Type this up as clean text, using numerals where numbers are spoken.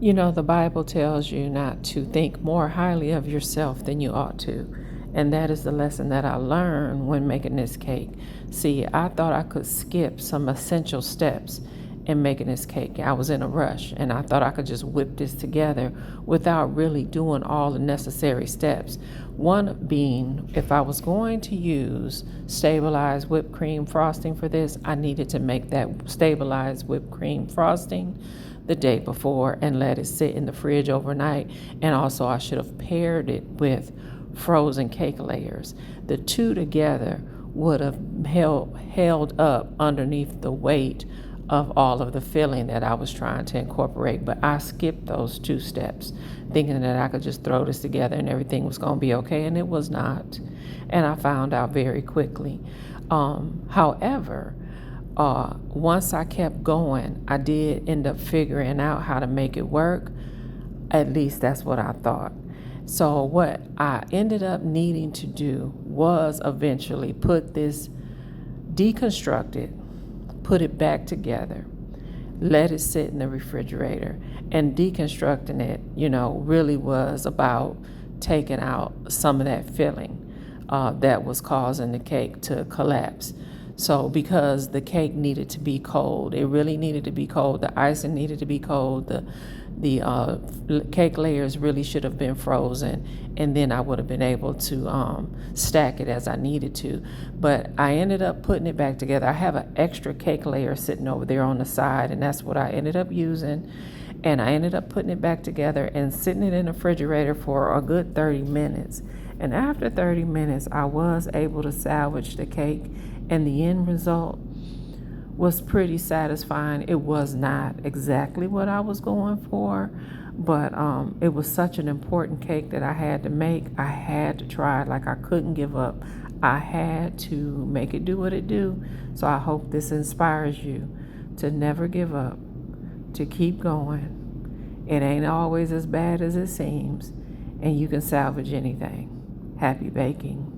You know, the Bible tells you not to think more highly of yourself than you ought to. And that is the lesson that I learned when making this cake. See, I thought I could skip some essential steps in making this cake. I was in a rush and I thought I could just whip this together without really doing all the necessary steps. One being, if I was going to use stabilized whipped cream frosting for this, I needed to make that stabilized whipped cream frosting the day before and let it sit in the fridge overnight. And also, I should have paired it with frozen cake layers. The two together would have held up underneath the weight of all of the filling that I was trying to incorporate. But I skipped those two steps, thinking that I could just throw this together and everything was going to be okay, and it was not. And I found out very quickly. However, once I kept going, I did end up figuring out how to make it work. At least that's what I thought. So what I ended up needing to do was eventually deconstruct it, put it back together, let it sit in the refrigerator. And deconstructing it, really was about taking out some of that filling that was causing the cake to collapse. So because the cake needed to be cold, it really needed to be cold. The icing needed to be cold. The cake layers really should have been frozen, and then I would have been able to stack it as I needed to. But I ended up putting it back together. I have an extra cake layer sitting over there on the side, and that's what I ended up using. And I ended up putting it back together and sitting it in the refrigerator for a good 30 minutes. And after 30 minutes, I was able to salvage the cake, and the end result was pretty satisfying. It was not exactly what I was going for, but it was such an important cake that I had to make. I had to try it. Like, I couldn't give up. I had to make it do what it do. So I hope this inspires you to never give up, to keep going. It ain't always as bad as it seems, and you can salvage anything. Happy baking.